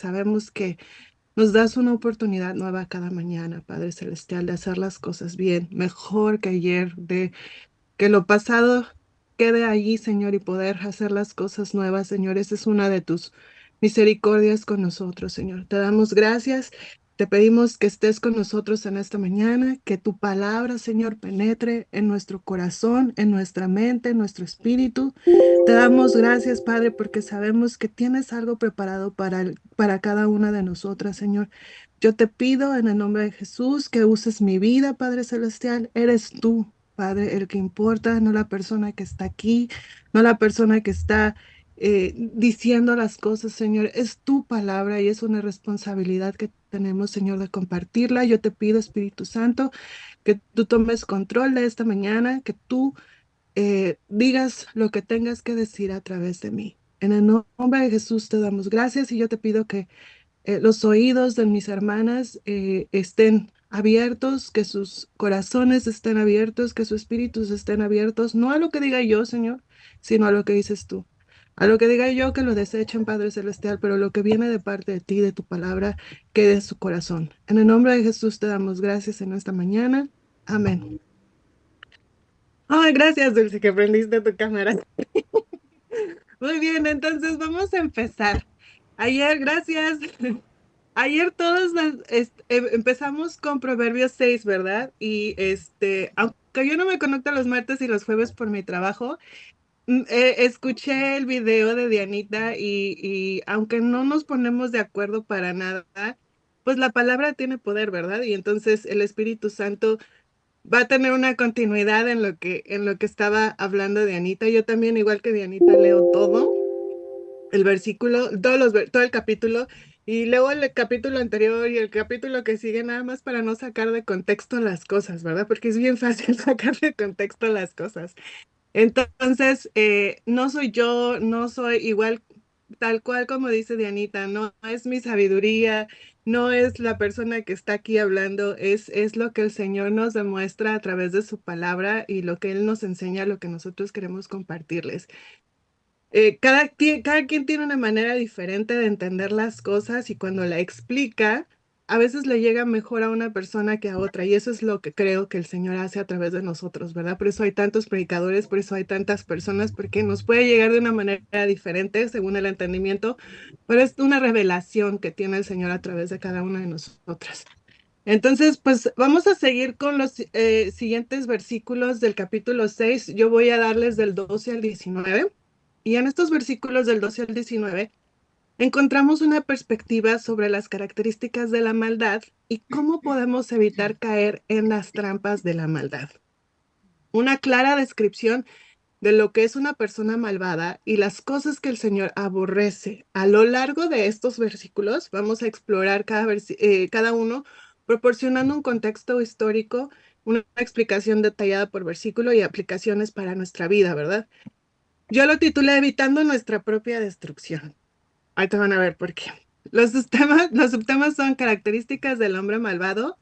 sabemos que nos das una oportunidad nueva cada mañana, Padre Celestial, de hacer las cosas bien, mejor que ayer, de que lo pasado quede allí, Señor, y poder hacer las cosas nuevas, Señor. Esa es una de tus misericordias con nosotros, Señor. Te damos gracias. Te pedimos que estés con nosotros en esta mañana, que tu palabra, Señor, penetre en nuestro corazón, en nuestra mente, en nuestro espíritu. Te damos gracias, Padre, porque sabemos que tienes algo preparado para cada una de nosotras, Señor. Yo te pido en el nombre de Jesús que uses mi vida, Padre Celestial. Eres tú, Padre, el que importa, no la persona que está aquí, no la persona que está diciendo las cosas, Señor. Es tu palabra y es una responsabilidad que tenemos, Señor, de compartirla. Yo te pido, Espíritu Santo, que tú tomes control de esta mañana, que tú digas lo que tengas que decir a través de mí. En el nombre de Jesús te damos gracias y yo te pido que los oídos de mis hermanas estén abiertos, que sus corazones estén abiertos, que sus espíritus estén abiertos, no a lo que diga yo, Señor, sino a lo que dices tú. A lo que diga yo, que lo desechen, Padre Celestial, pero lo que viene de parte de ti, de tu palabra, quede en su corazón. En el nombre de Jesús te damos gracias en esta mañana. Amén. Ay, gracias, Dulce, que prendiste tu cámara. Muy bien, entonces vamos a empezar. Ayer, gracias. Ayer todos empezamos con Proverbios 6, ¿verdad? Y aunque yo no me conecto los martes y los jueves por mi trabajo, escuché el video de Dianita y aunque no nos ponemos de acuerdo para nada, pues la palabra tiene poder, ¿verdad? Y entonces el Espíritu Santo va a tener una continuidad en lo que estaba hablando Dianita. Yo también, igual que Dianita, leo todo el versículo, todo el capítulo, y luego el capítulo anterior y el capítulo que sigue, nada más para no sacar de contexto las cosas, ¿verdad? Porque es bien fácil sacar de contexto las cosas. Entonces, no soy yo, no soy igual, tal cual como dice Dianita, no es mi sabiduría, no es la persona que está aquí hablando, es lo que el Señor nos demuestra a través de su palabra y lo que Él nos enseña, lo que nosotros queremos compartirles. Cada quien tiene una manera diferente de entender las cosas y cuando la explica, a veces le llega mejor a una persona que a otra y eso es lo que creo que el Señor hace a través de nosotros, ¿verdad? Por eso hay tantos predicadores, por eso hay tantas personas, porque nos puede llegar de una manera diferente según el entendimiento, pero es una revelación que tiene el Señor a través de cada una de nosotras. Entonces, pues vamos a seguir con los siguientes versículos del capítulo 6. Yo voy a darles del 12 al 19. Y en estos versículos del 12 al 19 encontramos una perspectiva sobre las características de la maldad y cómo podemos evitar caer en las trampas de la maldad. Una clara descripción de lo que es una persona malvada y las cosas que el Señor aborrece. A lo largo de estos versículos vamos a explorar cada uno proporcionando un contexto histórico, una explicación detallada por versículo y aplicaciones para nuestra vida, ¿verdad? Yo lo titulé Evitando nuestra propia destrucción. Ahí te van a ver por qué. Los subtemas son características del hombre malvado.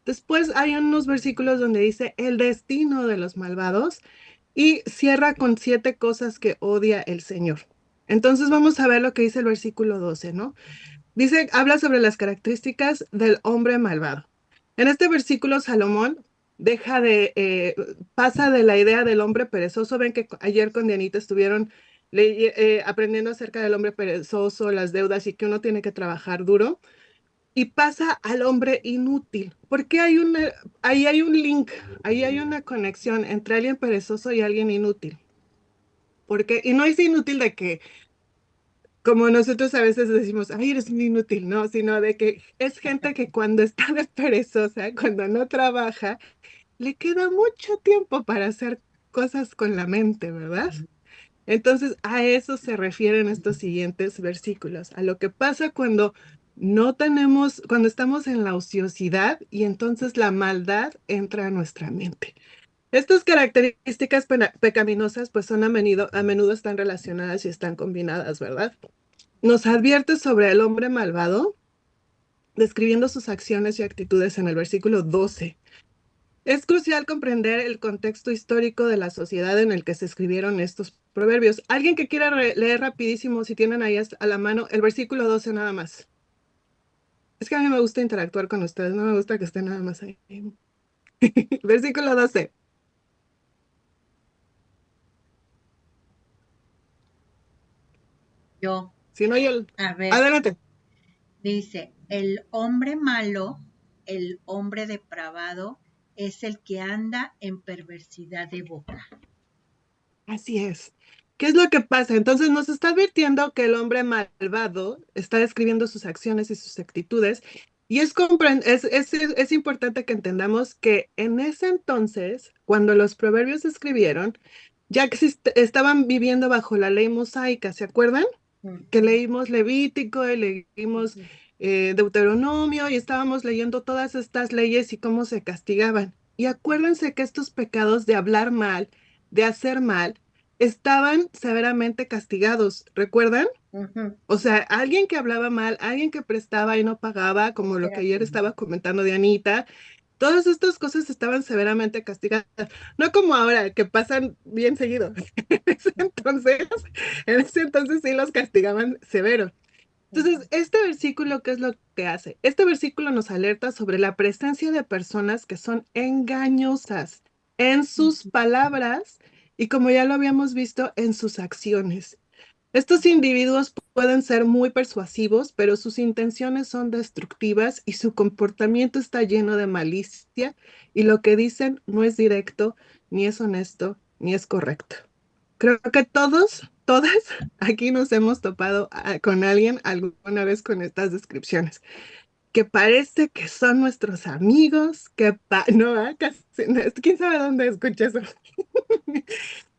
Después hay unos versículos donde dice el destino de los malvados y cierra con 7 cosas que odia el Señor. Entonces vamos a ver lo que dice el versículo 12, ¿no? Dice, habla sobre las características del hombre malvado. En este versículo, Salomón pasa de la idea del hombre perezoso. Ven que ayer con Dianita estuvieron aprendiendo acerca del hombre perezoso, las deudas y que uno tiene que trabajar duro. Y pasa al hombre inútil, porque ahí hay un link, ahí hay una conexión entre alguien perezoso y alguien inútil. Porque, y no es inútil de que como nosotros a veces decimos, ay, eres un inútil, no, sino de que es gente que cuando está de perezosa, cuando no trabaja, le queda mucho tiempo para hacer cosas con la mente, ¿verdad? Entonces, a eso se refieren estos siguientes versículos, a lo que pasa cuando no tenemos, cuando estamos en la ociosidad y entonces la maldad entra a nuestra mente. Estas características pecaminosas pues son a menudo están relacionadas y están combinadas, ¿verdad? Nos advierte sobre el hombre malvado, describiendo sus acciones y actitudes en el versículo 12. Es crucial comprender el contexto histórico de la sociedad en el que se escribieron estos proverbios. Alguien que quiera leer rapidísimo, si tienen ahí a la mano, el versículo 12 nada más. Es que a mí me gusta interactuar con ustedes, no me gusta que estén nada más ahí. Versículo 12. Yo, Si no, yo... a ver, Adelante. dice, el hombre malo, el hombre depravado, es el que anda en perversidad de boca. Así es. ¿Qué es lo que pasa? Entonces nos está advirtiendo que el hombre malvado está describiendo sus acciones y sus actitudes. Y es importante que entendamos que en ese entonces, cuando los proverbios se escribieron, ya estaban viviendo bajo la ley mosaica, ¿se acuerdan? Que Ujú, leímos Levítico y leímos ujú, Deuteronomio y estábamos leyendo todas estas leyes y cómo se castigaban. Y acuérdense que estos pecados de hablar mal, de hacer mal, estaban severamente castigados, ¿recuerdan? ujú. O sea, alguien que hablaba mal, alguien que prestaba y no pagaba, como lo que ayer Espérate. estaba comentando de Anita, todas estas cosas estaban severamente castigadas, no como ahora, que pasan bien seguido. En ese entonces, en ese entonces sí los castigaban severo. Entonces, este versículo, ¿qué es lo que hace? Este versículo nos alerta sobre la presencia de personas que son engañosas en sus palabras y, como ya lo habíamos visto, en sus acciones. Estos individuos pueden ser muy persuasivos, pero sus intenciones son destructivas y su comportamiento está lleno de malicia y lo que dicen no es directo, ni es honesto, ni es correcto. Creo que todas aquí nos hemos topado con alguien alguna vez con estas descripciones, que parece que son nuestros amigos, no, casi, no, quién sabe dónde escuché eso,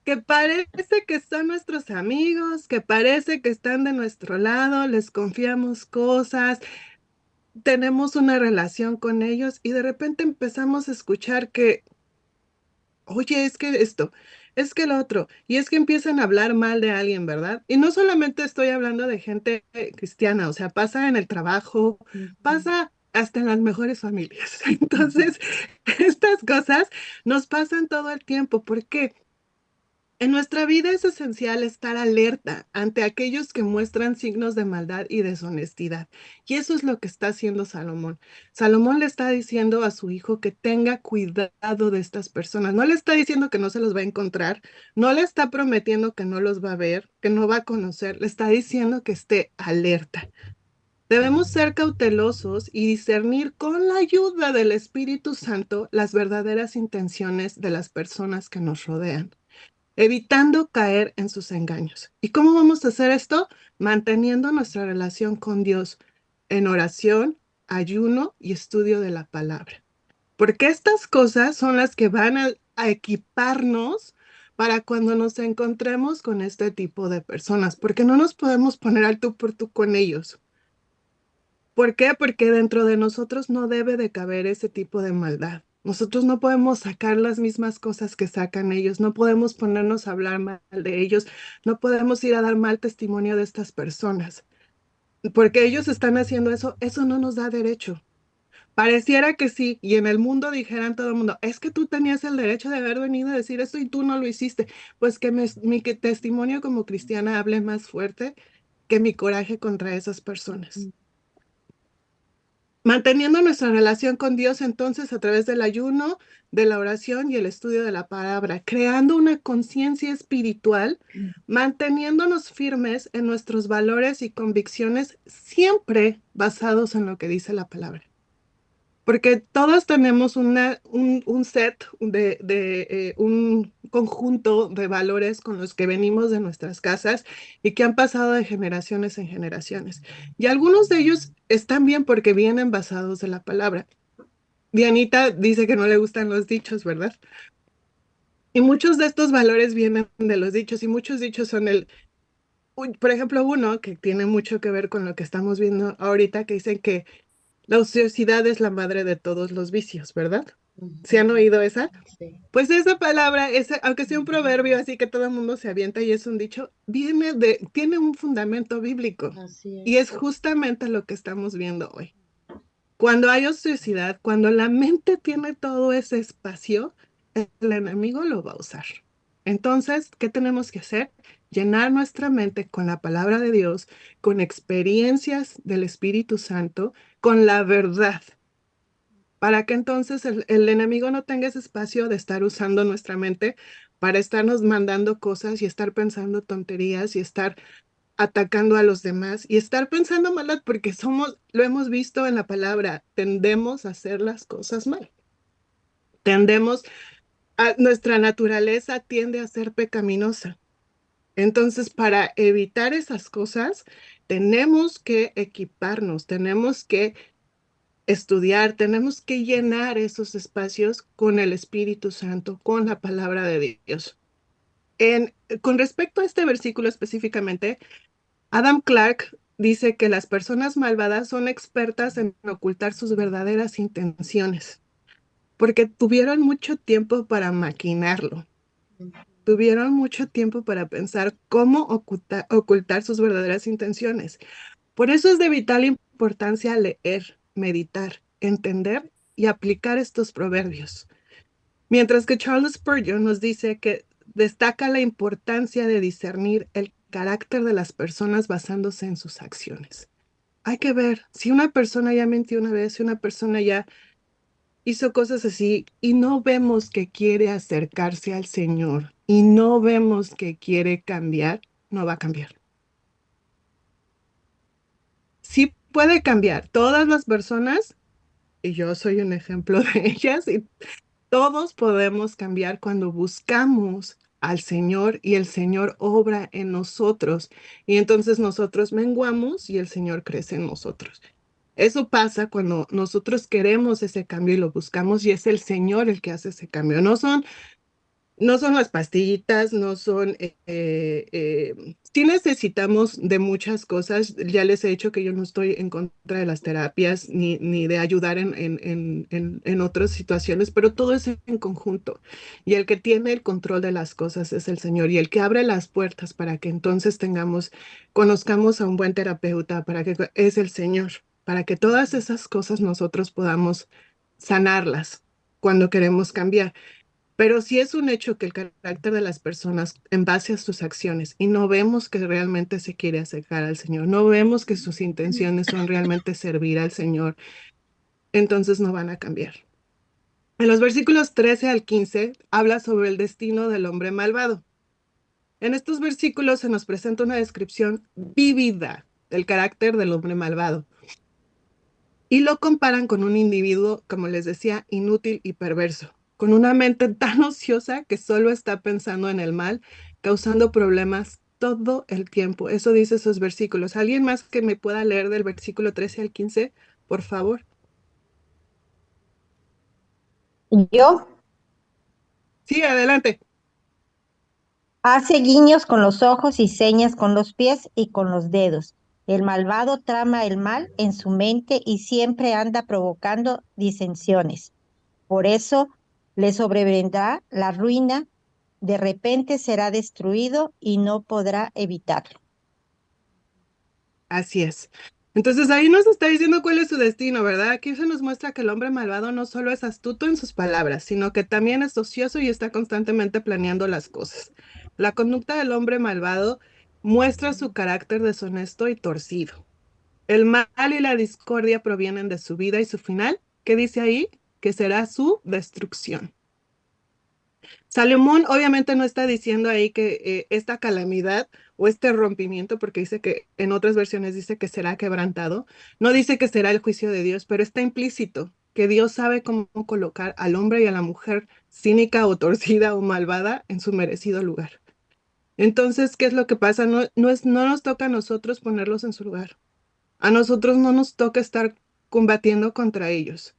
que parece que son nuestros amigos, que parece que están de nuestro lado, les confiamos cosas, tenemos una relación con ellos y de repente empezamos a escuchar que oye, es que esto, es que lo otro, y es que empiezan a hablar mal de alguien, ¿verdad? Y no solamente estoy hablando de gente cristiana, o sea, pasa en el trabajo, Ujú, pasa hasta en las mejores familias. ujú, Entonces, estas cosas nos pasan todo el tiempo. ¿Por qué? En nuestra vida es esencial estar alerta ante aquellos que muestran signos de maldad y deshonestidad. Y eso es lo que está haciendo Salomón. Salomón le está diciendo a su hijo que tenga cuidado de estas personas. No le está diciendo que no se los va a encontrar, no le está prometiendo que no los va a ver, que no va a conocer, le está diciendo que esté alerta. Debemos ser cautelosos y discernir con la ayuda del Espíritu Santo las verdaderas intenciones de las personas que nos rodean, evitando caer en sus engaños. ¿Y cómo vamos a hacer esto? Manteniendo nuestra relación con Dios en oración, ayuno y estudio de la palabra. Porque estas cosas son las que van a equiparnos para cuando nos encontremos con este tipo de personas, porque no nos podemos poner al tú por tú con ellos. ¿Por qué? Porque dentro de nosotros no debe de caber ese tipo de maldad. Nosotros no podemos sacar las mismas cosas que sacan ellos, no podemos ponernos a hablar mal de ellos, no podemos ir a dar mal testimonio de estas personas, porque ellos están haciendo eso, eso no nos da derecho. Pareciera que sí, y en el mundo dijeran todo el mundo, es que tú tenías el derecho de haber venido a decir esto y tú no lo hiciste. Pues que mi testimonio como cristiana hable más fuerte que mi coraje contra esas personas. ujú. Manteniendo nuestra relación con Dios entonces a través del ayuno, de la oración y el estudio de la palabra, creando una conciencia espiritual, manteniéndonos firmes en nuestros valores y convicciones, siempre basados en lo que dice la palabra. Porque todos tenemos un set un conjunto de valores con los que venimos de nuestras casas y que han pasado de generaciones en generaciones. Y algunos de ellos están bien porque vienen basados de la palabra. Dianita dice que no le gustan los dichos, ¿verdad? Y muchos de estos valores vienen de los dichos y muchos dichos son por ejemplo, uno que tiene mucho que ver con lo que estamos viendo ahorita, que dicen que la ociosidad es la madre de todos los vicios, ¿verdad? ¿Se han Ujú, oído esa? sí, Pues esa palabra, aunque sea un proverbio así que todo el mundo se avienta y es un dicho, tiene un fundamento bíblico así y es es. justamente lo que estamos viendo hoy. Cuando hay ociosidad, cuando la mente tiene todo ese espacio, el enemigo lo va a usar. Entonces, ¿qué tenemos que hacer? llenar nuestra mente con la palabra de Dios, con experiencias del Espíritu Santo, con la verdad, para que entonces el enemigo no tenga ese espacio de estar usando nuestra mente para estarnos mandando cosas y estar pensando tonterías y estar atacando a los demás y estar pensando mal porque somos, lo hemos visto en la palabra, tendemos a hacer las cosas mal. Tendemos nuestra naturaleza tiende a ser pecaminosa. Entonces, para evitar esas cosas, tenemos que equiparnos, tenemos que estudiar, tenemos que llenar esos espacios con el Espíritu Santo, con la palabra de Dios. Con respecto a este versículo específicamente, Adam Clark dice que las personas malvadas son expertas en ocultar sus verdaderas intenciones, porque tuvieron mucho tiempo para maquinarlo. Tuvieron mucho tiempo para pensar cómo ocultar sus verdaderas intenciones. Por eso es de vital importancia leer, meditar, entender y aplicar estos proverbios. Mientras que Charles Spurgeon nos dice que destaca la importancia de discernir el carácter de las personas basándose en sus acciones. Hay que ver si una persona ya mintió una vez, si una persona ya hizo cosas así y no vemos que quiere acercarse al Señor y no vemos que quiere cambiar, no va a cambiar. Sí puede cambiar. Todas las personas, y yo soy un ejemplo de ellas, y todos podemos cambiar cuando buscamos al Señor y el Señor obra en nosotros y entonces nosotros menguamos y el Señor crece en nosotros. Eso pasa cuando nosotros queremos ese cambio y lo buscamos y es el Señor el que hace ese cambio. No son las pastillitas, no son, sí necesitamos de muchas cosas. Ya les he dicho que yo no estoy en contra de las terapias ni de ayudar en otras situaciones, pero todo es en conjunto. Y el que tiene el control de las cosas es el Señor y el que abre las puertas para que entonces conozcamos a un buen terapeuta, para que es el Señor, para que todas esas cosas nosotros podamos sanarlas cuando queremos cambiar. Pero sí es un hecho que el carácter de las personas en base a sus acciones y no vemos que realmente se quiere acercar al Señor, no vemos que sus intenciones son realmente servir al Señor, entonces no van a cambiar. En los versículos 13 al 15 habla sobre el destino del hombre malvado. En estos versículos se nos presenta una descripción vívida del carácter del hombre malvado y lo comparan con un individuo, como les decía, inútil y perverso, con una mente tan ociosa que solo está pensando en el mal, causando problemas todo el tiempo. Eso dice esos versículos. ¿Alguien más que me pueda leer del versículo 13 al 15, por favor? Yo Sí, adelante. hace guiños con los ojos y señas con los pies y con los dedos. El malvado trama el mal en su mente y siempre anda provocando disensiones. Por eso le sobrevendrá la ruina, de repente será destruido y no podrá evitarlo. Así es. Entonces ahí nos está diciendo cuál es su destino, ¿verdad? Aquí se nos muestra que el hombre malvado no solo es astuto en sus palabras, sino que también es ocioso y está constantemente planeando las cosas. La conducta del hombre malvado muestra su carácter deshonesto y torcido. El mal y la discordia provienen de su vida y su final, ¿qué dice ahí? Que será su destrucción. Salomón obviamente no está diciendo ahí que esta calamidad o este rompimiento, porque dice que en otras versiones dice que será quebrantado, no dice que será el juicio de Dios, pero está implícito que Dios sabe cómo colocar al hombre y a la mujer cínica o torcida o malvada en su merecido lugar. Entonces, ¿qué es lo que pasa? No nos toca a nosotros ponerlos en su lugar. A nosotros no nos toca estar combatiendo contra ellos.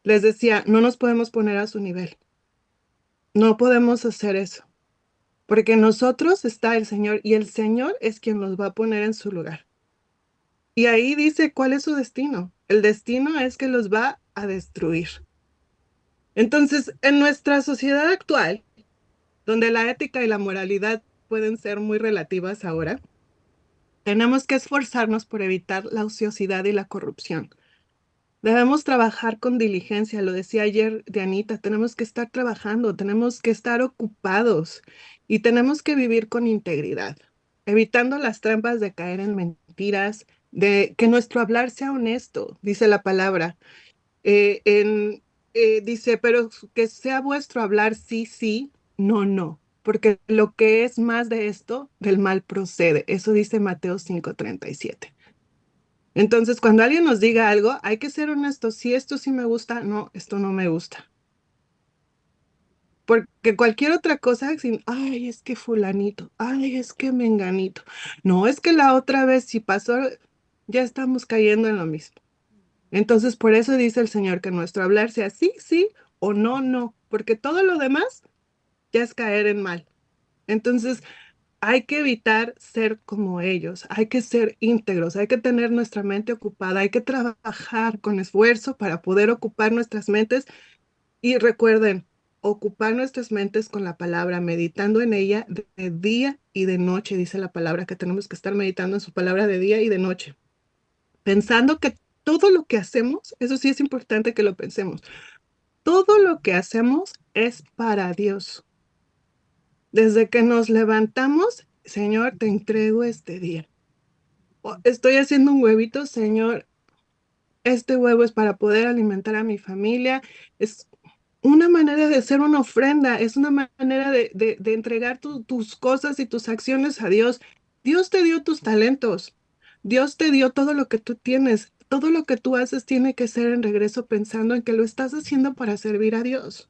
Les decía, no nos podemos poner a su nivel. No podemos hacer eso. Porque en nosotros está el Señor y el Señor es quien los va a poner en su lugar. Y ahí dice cuál es su destino. El destino es que los va a destruir. Entonces, en nuestra sociedad actual, donde la ética y la moralidad pueden ser muy relativas ahora, tenemos que esforzarnos por evitar la ociosidad y la corrupción. Debemos trabajar con diligencia, lo decía ayer Dianita, tenemos que estar trabajando, tenemos que estar ocupados y tenemos que vivir con integridad. evitando las trampas de caer en mentiras, de que nuestro hablar sea honesto, dice la palabra. Dice, pero que sea vuestro hablar sí, sí, no, no, porque lo que es más de esto, del mal procede. Eso dice Mateo 5:37. Entonces, cuando alguien nos diga algo, hay que ser honestos. Si esto sí me gusta, no, esto no me gusta. Porque cualquier otra cosa, sin, ay, es que fulanito, ay, es que menganito. No, es que la otra vez si pasó, ya estamos cayendo en lo mismo. Entonces, por eso dice el Señor que nuestro hablar sea sí, sí o no, no, porque todo lo demás ya es caer en mal. Entonces, hay que evitar ser como ellos, hay que ser íntegros, hay que tener nuestra mente ocupada, hay que trabajar con esfuerzo para poder ocupar nuestras mentes y recuerden, ocupar nuestras mentes con la palabra, meditando en ella de día y de noche, dice la palabra, que tenemos que estar meditando en su palabra de día y de noche, pensando que todo lo que hacemos, eso sí es importante que lo pensemos, todo lo que hacemos es para Dios. Desde que nos levantamos, Señor, te entrego este día. Estoy haciendo un huevito, Señor, este huevo es para poder alimentar a mi familia. Es una manera de hacer una ofrenda, es una manera de entregar tus cosas y tus acciones a Dios. Dios te dio tus talentos. Dios te dio todo lo que tú tienes. Todo lo que tú haces tiene que ser en regreso pensando en que lo estás haciendo para servir a Dios.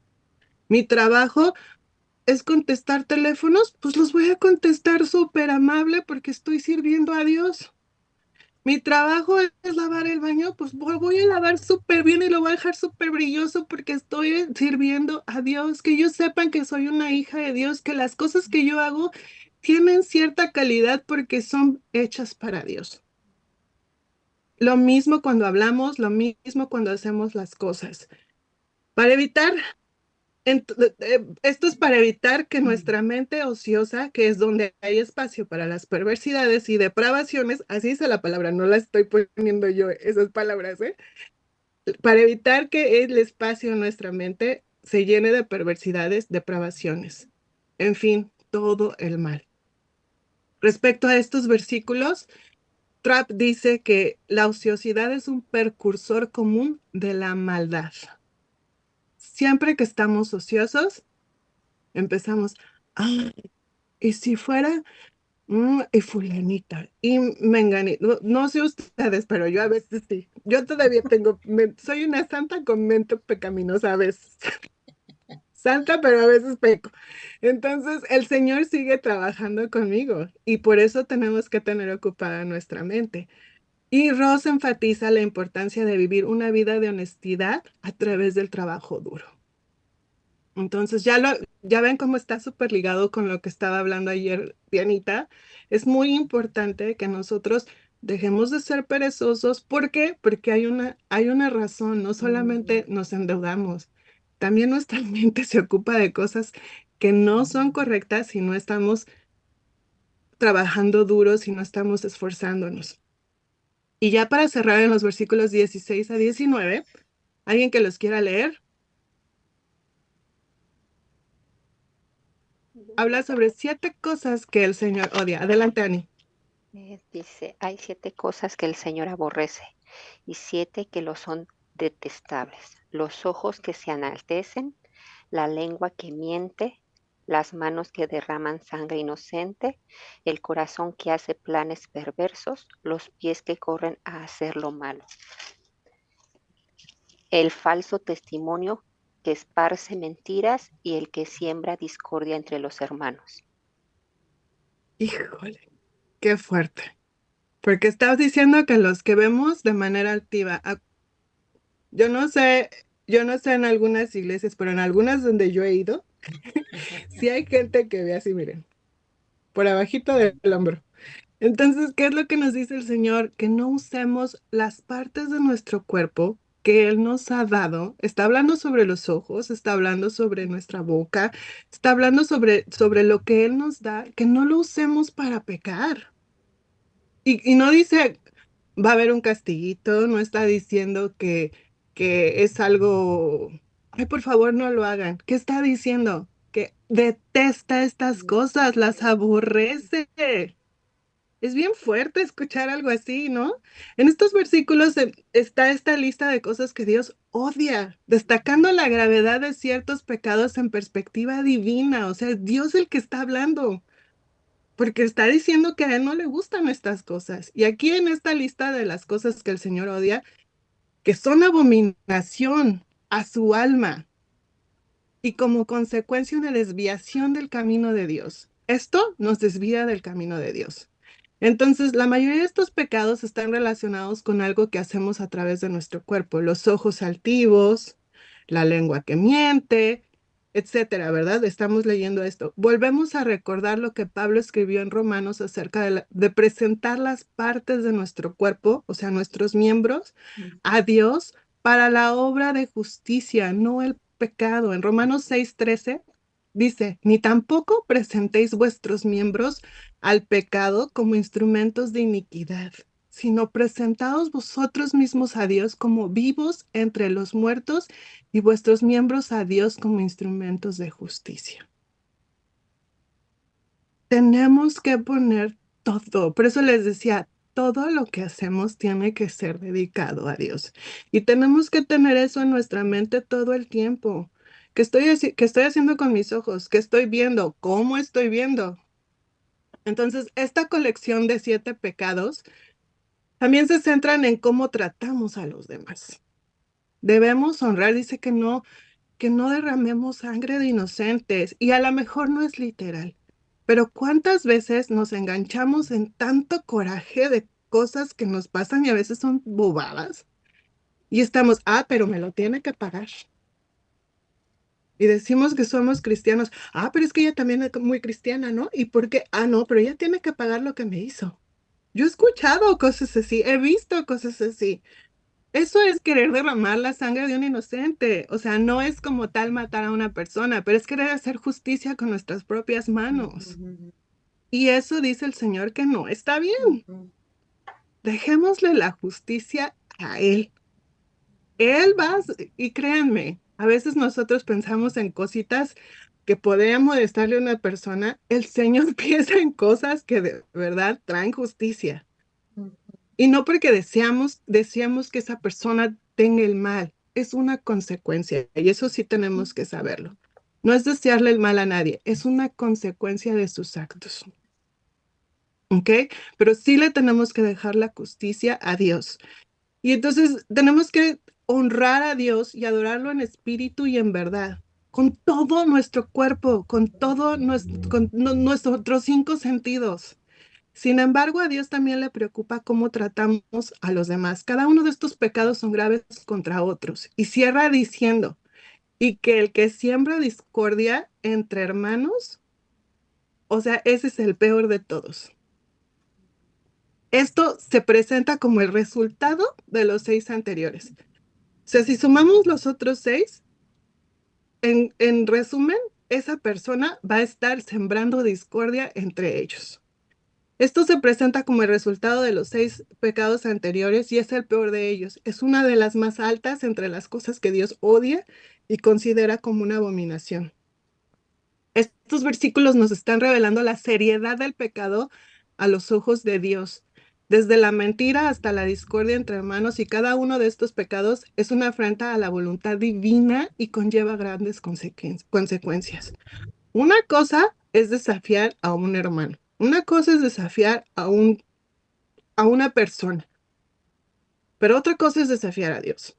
Mi trabajo es contestar teléfonos, pues los voy a contestar súper amable porque estoy sirviendo a Dios. Mi trabajo es lavar el baño, pues voy a lavar súper bien y lo voy a dejar súper brilloso porque estoy sirviendo a Dios. Que ellos sepan que soy una hija de Dios, que las cosas que yo hago tienen cierta calidad porque son hechas para Dios. Lo mismo cuando hablamos, lo mismo cuando hacemos las cosas. Para evitar esto es para evitar que nuestra mente ociosa, que es donde hay espacio para las perversidades y depravaciones, así dice la palabra, no la estoy poniendo yo esas palabras, ¿eh? Para evitar que el espacio en nuestra mente se llene de perversidades, depravaciones, en fin, todo el mal. Respecto a estos versículos, Trapp dice que la ociosidad es un precursor común de la maldad. Siempre que estamos ociosos, empezamos, ah, y si fuera, y fulanita, y menganita, no, no sé ustedes, pero yo a veces sí, yo todavía tengo, soy una santa con mente pecaminosa a veces, santa, pero a veces peco. Entonces, el Señor sigue trabajando conmigo y por eso tenemos que tener ocupada nuestra mente. Y Ross enfatiza la importancia de vivir una vida de honestidad a través del trabajo duro. Entonces, ya ven cómo está súper ligado con lo que estaba hablando ayer Dianita. Es muy importante que nosotros dejemos de ser perezosos. ¿Por qué? Porque hay una razón. No solamente nos endeudamos, también nuestra mente se ocupa de cosas que no son correctas si no estamos trabajando duro, si no estamos esforzándonos. Y ya para cerrar en los versículos 16 a 19, ¿alguien que los quiera leer? Habla sobre 7 cosas que el Señor odia. Adelante, Ani. Dice, hay 7 cosas que el Señor aborrece y 7 que lo son detestables. Los ojos que se enaltecen, la lengua que miente, las manos que derraman sangre inocente, el corazón que hace planes perversos, los pies que corren a hacer lo malo, el falso testimonio que esparce mentiras y el que siembra discordia entre los hermanos. Híjole, qué fuerte. Porque estás diciendo que los que vemos de manera altiva, yo no sé, yo no sé en algunas iglesias, pero en algunas donde yo he ido, sí hay gente que ve así, miren, por abajito del hombro. Entonces, ¿qué es lo que nos dice el Señor? Que no usemos las partes de nuestro cuerpo que Él nos ha dado. Está hablando sobre los ojos, está hablando sobre nuestra boca, está hablando sobre lo que Él nos da, que no lo usemos para pecar. Y no dice, va a haber un castiguito, no está diciendo que es algo, ay, por favor, no lo hagan. ¿Qué está diciendo? Que detesta estas cosas, las aborrece. Es bien fuerte escuchar algo así, ¿no? En estos versículos está esta lista de cosas que Dios odia, destacando la gravedad de ciertos pecados en perspectiva divina. O sea, es Dios el que está hablando, porque está diciendo que a Él no le gustan estas cosas. Y aquí en esta lista de las cosas que el Señor odia, que son abominación a su alma y como consecuencia una desviación del camino de Dios. Esto nos desvía del camino de Dios. Entonces, la mayoría de estos pecados están relacionados con algo que hacemos a través de nuestro cuerpo, los ojos altivos, la lengua que miente, etcétera, ¿verdad? Estamos leyendo esto. Volvemos a recordar lo que Pablo escribió en Romanos acerca de presentar las partes de nuestro cuerpo, o sea, nuestros miembros, a Dios para la obra de justicia, no el pecado. En Romanos 6:13 dice, ni tampoco presentéis vuestros miembros al pecado como instrumentos de iniquidad, sino presentaos vosotros mismos a Dios como vivos entre los muertos y vuestros miembros a Dios como instrumentos de justicia. Tenemos que poner todo, por eso les decía, todo lo que hacemos tiene que ser dedicado a Dios. Y tenemos que tener eso en nuestra mente todo el tiempo. ¿Qué estoy haciendo con mis ojos? ¿Qué estoy viendo? ¿Cómo estoy viendo? Entonces, esta colección de 7 pecados también se centran en cómo tratamos a los demás. Debemos honrar, dice que no derramemos sangre de inocentes, y a lo mejor no es literal, pero ¿cuántas veces nos enganchamos en tanto coraje de cosas que nos pasan y a veces son bobadas? Y estamos, pero me lo tiene que pagar. Y decimos que somos cristianos, pero es que ella también es muy cristiana, ¿no? ¿Y por qué? No, pero ella tiene que pagar lo que me hizo. Yo he escuchado cosas así, he visto cosas así. Eso es querer derramar la sangre de un inocente. O sea, no es como tal matar a una persona, pero es querer hacer justicia con nuestras propias manos. Y eso dice el Señor que no está bien. Dejémosle la justicia a Él. Él va, y créanme, a veces nosotros pensamos en cositas que podrían molestarle a una persona. El Señor piensa en cosas que de verdad traen justicia. Y no porque deseamos que esa persona tenga el mal, es una consecuencia, y eso sí tenemos que saberlo. No es desearle el mal a nadie, es una consecuencia de sus actos, ¿ok? Pero sí le tenemos que dejar la justicia a Dios. Y entonces tenemos que honrar a Dios y adorarlo en espíritu y en verdad, con todo nuestro cuerpo, con todo nuestros 5 sentidos. Sin embargo, a Dios también le preocupa cómo tratamos a los demás. Cada uno de estos pecados son graves contra otros. Y cierra diciendo, y que el que siembra discordia entre hermanos, o sea, ese es el peor de todos. Esto se presenta como el resultado de los 6 anteriores. O sea, si sumamos los otros 6, en resumen, esa persona va a estar sembrando discordia entre ellos. Esto se presenta como el resultado de los 6 pecados anteriores y es el peor de ellos. Es una de las más altas entre las cosas que Dios odia y considera como una abominación. Estos versículos nos están revelando la seriedad del pecado a los ojos de Dios, desde la mentira hasta la discordia entre hermanos, y cada uno de estos pecados es una afrenta a la voluntad divina y conlleva grandes consecuencias. Una cosa es desafiar a un hermano. Una cosa es desafiar a una persona, pero otra cosa es desafiar a Dios.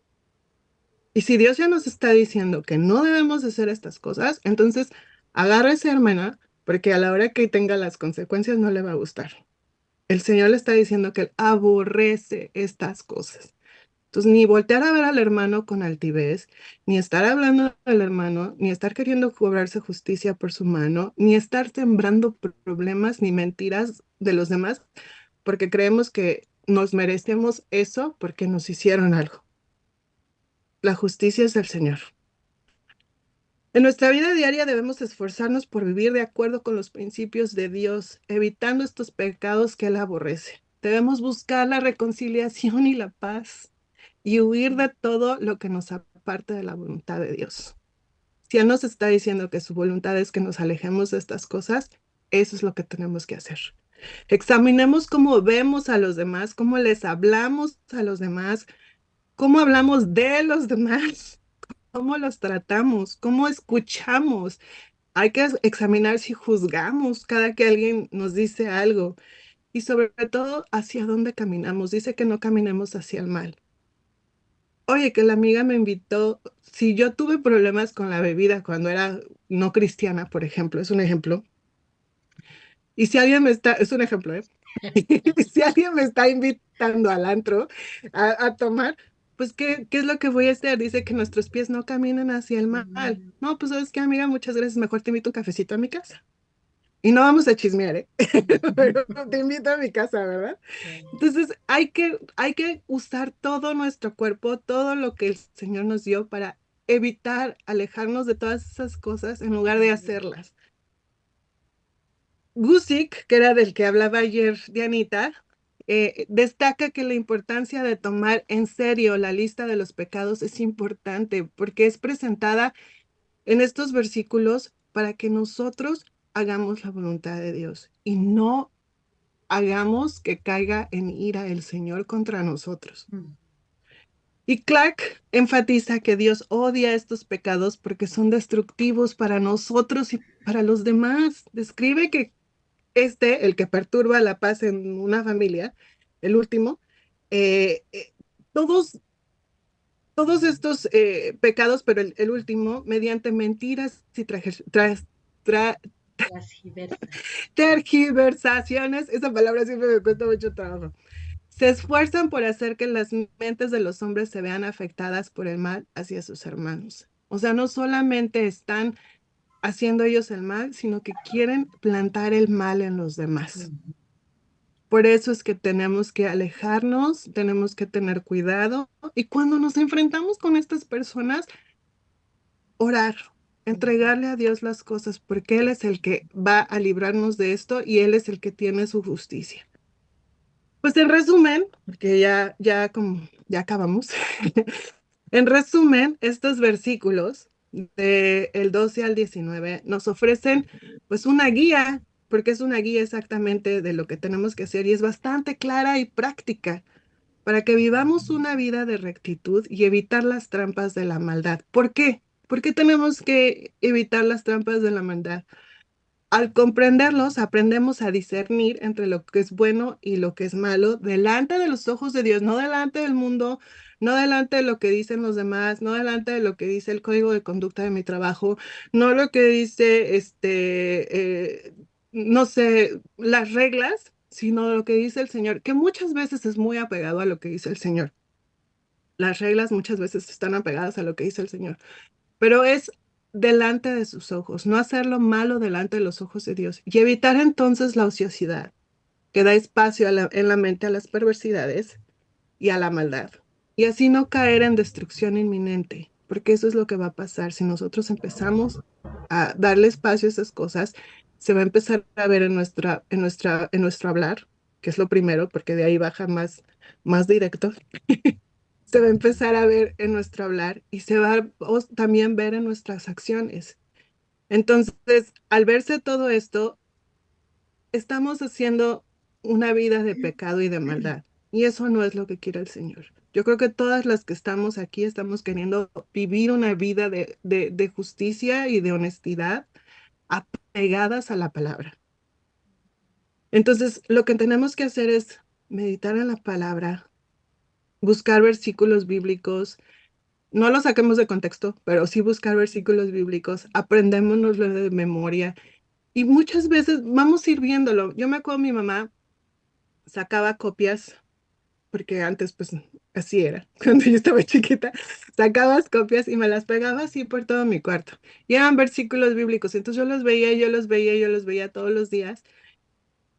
Y si Dios ya nos está diciendo que no debemos de hacer estas cosas, entonces agárrese, hermana, porque a la hora que tenga las consecuencias no le va a gustar. El Señor le está diciendo que Él aborrece estas cosas. Entonces, ni voltear a ver al hermano con altivez, ni estar hablando del hermano, ni estar queriendo cobrarse justicia por su mano, ni estar sembrando problemas ni mentiras de los demás, porque creemos que nos merecemos eso porque nos hicieron algo. La justicia es del Señor. En nuestra vida diaria debemos esforzarnos por vivir de acuerdo con los principios de Dios, evitando estos pecados que Él aborrece. Debemos buscar la reconciliación y la paz y huir de todo lo que nos aparte de la voluntad de Dios. Si Él nos está diciendo que su voluntad es que nos alejemos de estas cosas, eso es lo que tenemos que hacer. Examinemos cómo vemos a los demás, cómo les hablamos a los demás, cómo hablamos de los demás, cómo los tratamos, cómo escuchamos. Hay que examinar si juzgamos cada que alguien nos dice algo y sobre todo hacia dónde caminamos. Dice que no caminemos hacia el mal. Oye, que la amiga me invitó, si yo tuve problemas con la bebida cuando era no cristiana, por ejemplo, es un ejemplo, y si alguien me está, es un ejemplo, ¿eh? Si alguien me está invitando al antro a tomar, pues ¿qué es lo que voy a hacer? Dice que nuestros pies no caminan hacia el mal. No, pues ¿sabes qué, amiga? Muchas gracias, mejor te invito un cafecito a mi casa. Y no vamos a chismear, ¿eh? Pero te invito a mi casa, ¿verdad? Entonces hay que usar todo nuestro cuerpo, todo lo que el Señor nos dio para evitar alejarnos de todas esas cosas en lugar de hacerlas. Gusick, que era del que hablaba ayer Dianita, destaca que la importancia de tomar en serio la lista de los pecados es importante porque es presentada en estos versículos para que nosotros hagamos la voluntad de Dios y no hagamos que caiga en ira el Señor contra nosotros. Y Clark enfatiza que Dios odia estos pecados porque son destructivos para nosotros y para los demás. Describe que el que perturba la paz en una familia, el último, eh, eh, todos, todos estos pecados, pero el último, mediante mentiras y tergiversaciones, esa palabra siempre me cuesta mucho trabajo. Se esfuerzan por hacer que las mentes de los hombres se vean afectadas por el mal hacia sus hermanos. O sea, no solamente están haciendo ellos el mal, sino que quieren plantar el mal en los demás. Por eso es que tenemos que alejarnos, tenemos que tener cuidado y cuando nos enfrentamos con estas personas, orar, entregarle a Dios las cosas, porque Él es el que va a librarnos de esto y Él es el que tiene su justicia. Pues en resumen, porque ya acabamos, en resumen, estos versículos del 12 al 19 nos ofrecen pues una guía, porque es una guía exactamente de lo que tenemos que hacer y es bastante clara y práctica para que vivamos una vida de rectitud y evitar las trampas de la maldad. ¿Por qué? ¿Por qué tenemos que evitar las trampas de la maldad? Al comprenderlos, aprendemos a discernir entre lo que es bueno y lo que es malo delante de los ojos de Dios, no delante del mundo, no delante de lo que dicen los demás, no delante de lo que dice el código de conducta de mi trabajo, no lo que dice, no sé, las reglas, sino lo que dice el Señor, que muchas veces es muy apegado a lo que dice el Señor. Las reglas muchas veces están apegadas a lo que dice el Señor, pero es delante de sus ojos, no hacer lo malo delante de los ojos de Dios y evitar entonces la ociosidad que da espacio en la mente a las perversidades y a la maldad. Y así no caer en destrucción inminente, porque eso es lo que va a pasar si nosotros empezamos a darle espacio a esas cosas, se va a empezar a ver en nuestro hablar, que es lo primero, porque de ahí baja más directo se va a empezar a ver en nuestro hablar y se va a también ver en nuestras acciones. Entonces, al verse todo esto, estamos haciendo una vida de pecado y de maldad. Y eso no es lo que quiere el Señor. Yo creo que todas las que estamos aquí estamos queriendo vivir una vida de justicia y de honestidad apegadas a la palabra. Entonces, lo que tenemos que hacer es meditar en la palabra, buscar versículos bíblicos. No lo saquemos de contexto, pero sí buscar versículos bíblicos, aprendémonoslo de memoria y muchas veces vamos a ir viéndolo. Yo me acuerdo mi mamá sacaba copias, porque antes pues así era, cuando yo estaba chiquita, sacabas copias y me las pegaba así por todo mi cuarto. Y eran versículos bíblicos, entonces yo los veía, yo los veía todos los días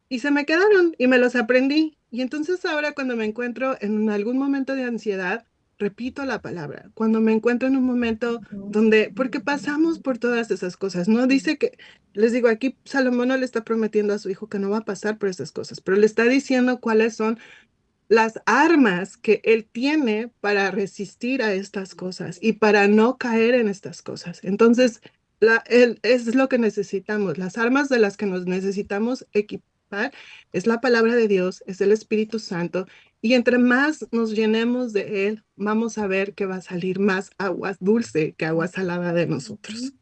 y se me quedaron y me los aprendí. Y entonces ahora cuando me encuentro en algún momento de ansiedad, repito la palabra. Cuando me encuentro en un momento donde, porque pasamos por todas esas cosas, ¿no? Dice que, les digo, aquí Salomón no le está prometiendo a su hijo que no va a pasar por esas cosas, pero le está diciendo cuáles son las armas que él tiene para resistir a estas cosas y para no caer en estas cosas. Entonces, es lo que necesitamos, las armas de las que nos necesitamos principal es la palabra de Dios, es el Espíritu Santo. Y entre más nos llenemos de Él, vamos a ver que va a salir más agua dulce que agua salada de nosotros.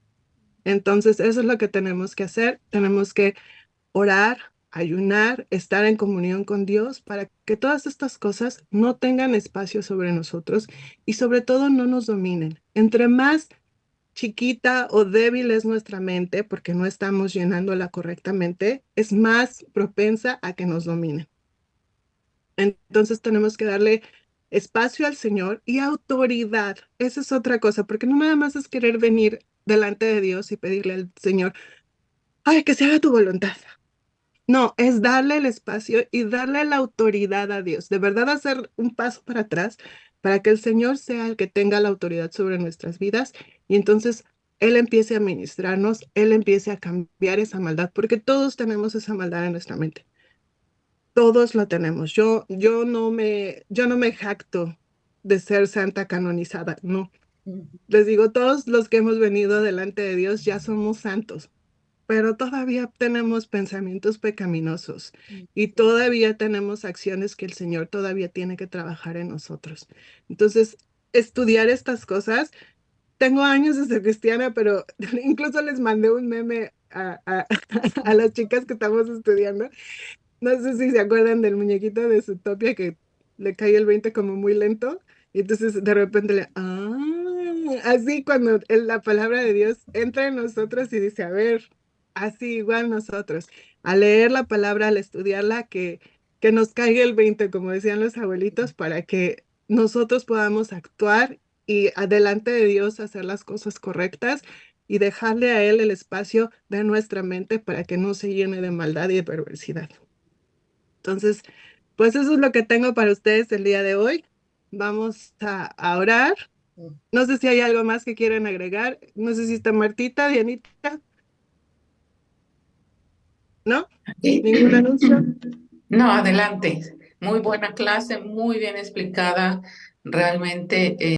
Entonces, eso es lo que tenemos que hacer. Tenemos que orar, ayunar, estar en comunión con Dios para que todas estas cosas no tengan espacio sobre nosotros y sobre todo no nos dominen. Entre más chiquita o débil es nuestra mente porque no estamos llenándola correctamente, es más propensa a que nos dominen. Entonces tenemos que darle espacio al Señor y autoridad. Esa es otra cosa, porque no nada más es querer venir delante de Dios y pedirle al Señor, ay, que se haga tu voluntad. No, es darle el espacio y darle la autoridad a Dios. De verdad hacer un paso para atrás para que el Señor sea el que tenga la autoridad sobre nuestras vidas y entonces Él empiece a ministrarnos, Él empiece a cambiar esa maldad, porque todos tenemos esa maldad en nuestra mente. Todos lo tenemos. Yo no me jacto de ser santa canonizada, no. Les digo, todos los que hemos venido delante de Dios ya somos santos, pero todavía tenemos pensamientos pecaminosos y todavía tenemos acciones que el Señor todavía tiene que trabajar en nosotros. Entonces, estudiar estas cosas, tengo años de ser cristiana, pero incluso les mandé un meme a las chicas que estamos estudiando. No sé si se acuerdan del muñequito de Zootopia que le cae el 20 como muy lento y entonces de repente así cuando la palabra de Dios entra en nosotros y dice, a ver, así igual nosotros, al leer la palabra, al estudiarla, que nos caiga el 20 como decían los abuelitos, para que nosotros podamos actuar y adelante de Dios hacer las cosas correctas y dejarle a Él el espacio de nuestra mente para que no se llene de maldad y de perversidad. Entonces, pues eso es lo que tengo para ustedes el día de hoy. Vamos a orar. No sé si hay algo más que quieran agregar. No sé si está Martita, Dianita. ¿No? ¿Ningún anuncio? No, adelante. Muy buena clase, muy bien explicada. Realmente